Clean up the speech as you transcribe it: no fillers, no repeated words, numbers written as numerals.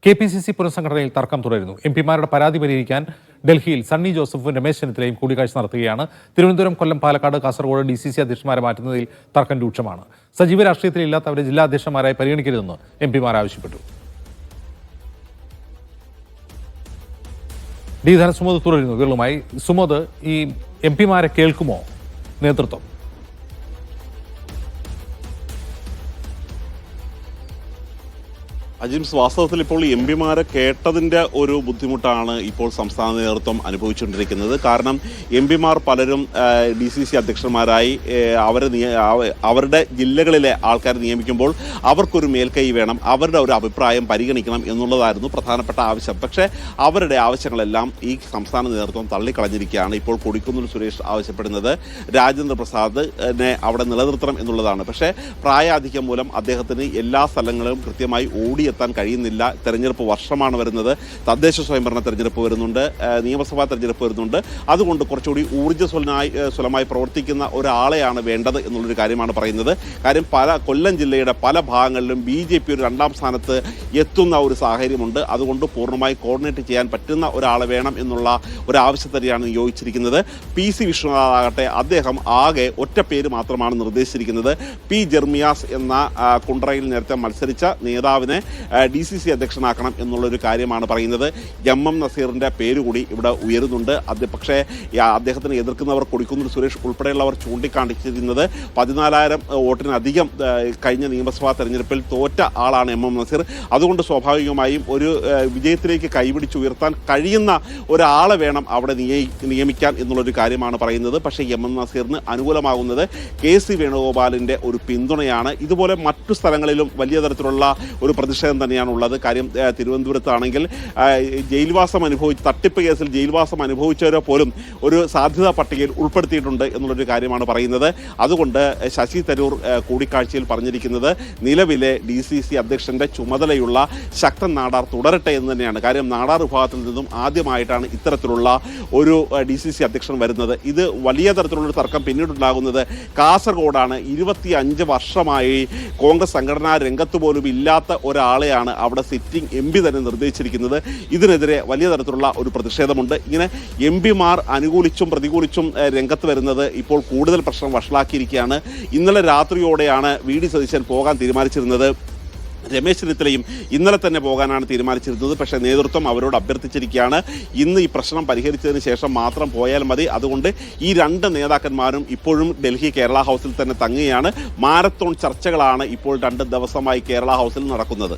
KPCC പുനഃസംഘടനയിൽ തർക്കം തുടരുന്നു. എംപിമാരുടെ പരാതി പരിഹരിക്കാൻ ഡൽഹിയിൽ സണ്ണി ജോസഫും രമേശ് ചെന്നിത്തലയും കൂടിക്കാഴ്ച നടത്തുകയാണ്. തിരുവനന്തപുരം, കൊല്ലം, പാലക്കാട്, കാസർഗോഡ് DCC അധ്യക്ഷന്മാരെ മാറ്റുന്നതിൽ തർക്കം രൂക്ഷമാണ്. സജീവ രാഷ്ട്രീയത്തിൽ ഇല്ലാത്തവരെ ജില്ലാ അധ്യക്ഷന്മാരായി പരിഗണിക്കരുതെന്ന് എംപിമാർ ആവശ്യപ്പെട്ടു. ഡി ധനസുമോദ് തുടരുന്നു വിവരങ്ങളുമായി. സുമോദ്, ഈ എംപിമാരെ കേൾക്കുമോ നേതൃത്വം? അജിംസ്, വാസ്തവത്തിൽ ഇപ്പോൾ എംപിമാരെ കേട്ടതിൻ്റെ ഒരു ബുദ്ധിമുട്ടാണ് ഇപ്പോൾ സംസ്ഥാന നേതൃത്വം അനുഭവിച്ചുകൊണ്ടിരിക്കുന്നത്. കാരണം എംപിമാർ പലരും DCC അധ്യക്ഷന്മാരായി അവരുടെ ജില്ലകളിലെ ആൾക്കാരെ നിയമിക്കുമ്പോൾ അവർക്കൊരു മേൽക്കൈ വേണം, അവരുടെ ഒരു അഭിപ്രായം പരിഗണിക്കണം എന്നുള്ളതായിരുന്നു പ്രധാനപ്പെട്ട ആവശ്യം. പക്ഷേ അവരുടെ ആവശ്യങ്ങളെല്ലാം ഈ സംസ്ഥാന നേതൃത്വം തള്ളിക്കളഞ്ഞിരിക്കുകയാണ്. ഇപ്പോൾ കൊടിക്കുന്നിൽ സുരേഷ് ആവശ്യപ്പെടുന്നത് രാജേന്ദ്ര പ്രസാദിനെ അവിടെ നിലനിർത്തണം എന്നുള്ളതാണ്. പക്ഷേ പ്രായാധിക്യം മൂലം അദ്ദേഹത്തിന് എല്ലാ സ്ഥലങ്ങളും കൃത്യമായി ഓടിയെത്താൻ കഴിയുന്നില്ല. തെരഞ്ഞെടുപ്പ് വർഷമാണ് വരുന്നത്, തദ്ദേശ സ്വയംഭരണ തെരഞ്ഞെടുപ്പ് വരുന്നുണ്ട്, നിയമസഭാ തെരഞ്ഞെടുപ്പ് വരുന്നുണ്ട്. അതുകൊണ്ട് കുറച്ചുകൂടി ഊർജ്ജസ്വലമായി പ്രവർത്തിക്കുന്ന ഒരാളെയാണ് വേണ്ടത് എന്നുള്ളൊരു കാര്യമാണ് പറയുന്നത്. കാര്യം കൊല്ലം ജില്ലയുടെ പല ഭാഗങ്ങളിലും BJP ഒരു രണ്ടാം സ്ഥാനത്ത് എത്തുന്ന ഒരു സാഹചര്യമുണ്ട്. അതുകൊണ്ട് പൂർണ്ണമായി കോർഡിനേറ്റ് ചെയ്യാൻ പറ്റുന്ന ഒരാളെ വേണം എന്നുള്ള ഒരു ആവശ്യം തന്നെയാണ് നിയോഗിച്ചിരിക്കുന്നത്. PC വിശ്വനാഥ് ആകട്ടെ, അദ്ദേഹം ആകെ ഒറ്റ പേര് മാത്രമാണ് നിർദ്ദേശിച്ചിരിക്കുന്നത്. P ജെർമിയാസ് എന്ന കുണ്ട്രയിൽ നേരത്തെ മത്സരിച്ച നേതാവിനെ DCC അധ്യക്ഷനാക്കണം എന്നുള്ളൊരു കാര്യമാണ് പറയുന്നത്. MM നസീറിൻ്റെ പേര് കൂടി ഇവിടെ ഉയരുന്നുണ്ട്. പക്ഷേ അദ്ദേഹത്തിന് എതിർക്കുന്നവർ കൊടിക്കുന്നിൽ സുരേഷ് ഉൾപ്പെടെയുള്ളവർ ചൂണ്ടിക്കാണിച്ചിരുന്നത് 14,000 വോട്ടിനധികം കഴിഞ്ഞ നിയമസഭാ തെരഞ്ഞെടുപ്പിൽ തോറ്റ ആളാണ് MM നസീർ. അതുകൊണ്ട് സ്വാഭാവികമായും ഒരു വിജയത്തിലേക്ക് കൈപിടിച്ചുയർത്താൻ കഴിയുന്ന ഒരാളെ വേണം അവിടെ നിയമിക്കാൻ എന്നുള്ളൊരു കാര്യമാണ് പറയുന്നത്. പക്ഷേ MM നസീറിന് അനുകൂലമാകുന്നത് KC വേണുഗോപാലിൻ്റെ ഒരു പിന്തുണയാണ്. ഇതുപോലെ മറ്റു സ്ഥലങ്ങളിലും വലിയ തരത്തിലുള്ള ഒരു പ്രതിഷേധം തന്നെയാണുള്ളത്. കാര്യം തിരുവനന്തപുരത്താണെങ്കിൽ തട്ടിപ്പ് കേസിൽ ജയിൽവാസം അനുഭവിച്ചവരെ പോലും ഒരു സാധ്യതാ പട്ടികയിൽ ഉൾപ്പെടുത്തിയിട്ടുണ്ട് എന്നുള്ളൊരു കാര്യമാണ് പറയുന്നത്. അതുകൊണ്ട് ശശി തരൂർ കൂടിക്കാഴ്ചയിൽ പറഞ്ഞിരിക്കുന്നത് നിലവിലെ DCC അധ്യക്ഷൻ്റെ ചുമതലയുള്ള ശക്തൻ നാടാർ തുടരട്ടെ എന്ന് തന്നെയാണ്. കാര്യം നാടാർ വിഭാഗത്തിൽ നിന്നും ആദ്യമായിട്ടാണ് ഇത്തരത്തിലുള്ള ഒരു DCC അധ്യക്ഷൻ വരുന്നത്. ഇത് വലിയ തരത്തിലുള്ളൊരു തർക്കം പിന്നീടുണ്ടാകുന്നത് കാസർഗോഡാണ്. 25 വർഷമായി കോൺഗ്രസ് സംഘടനാ രംഗത്ത് പോലും ഇല്ലാത്ത ഒരാളെയാണ് അവിടെ സിറ്റിംഗ് MP തന്നെ നിർദ്ദേശിച്ചിരിക്കുന്നത്. ഇതിനെതിരെ വലിയ തരത്തിലുള്ള ഒരു പ്രതിഷേധമുണ്ട്. ഇങ്ങനെ MPമാർ അനുകൂലിച്ചും പ്രതികൂലിച്ചും രംഗത്ത് വരുന്നത് ഇപ്പോൾ കൂടുതൽ പ്രശ്നം വഷളാക്കിയിരിക്കുകയാണ്. ഇന്നലെ രാത്രിയോടെയാണ് VD സതീശൻ പോകാൻ തീരുമാനിച്ചിരുന്നത്. രമേശ് ചെന്നിത്തലയും ഇന്നലെ തന്നെ പോകാനാണ് തീരുമാനിച്ചിരുന്നത്. പക്ഷേ നേതൃത്വം അവരോട് അഭ്യർത്ഥിച്ചിരിക്കുകയാണ്, ഇന്ന് ഈ പ്രശ്നം പരിഹരിച്ചതിന് ശേഷം മാത്രം പോയാൽ മതി. അതുകൊണ്ട് ഈ രണ്ട് നേതാക്കന്മാരും ഇപ്പോഴും ഡൽഹി കേരള ഹൗസിൽ തന്നെ തങ്ങുകയാണ്. മാരത്തോൺ ചർച്ചകളാണ് ഇപ്പോൾ 2 ദിവസമായി കേരള ഹൗസിൽ നടക്കുന്നത്.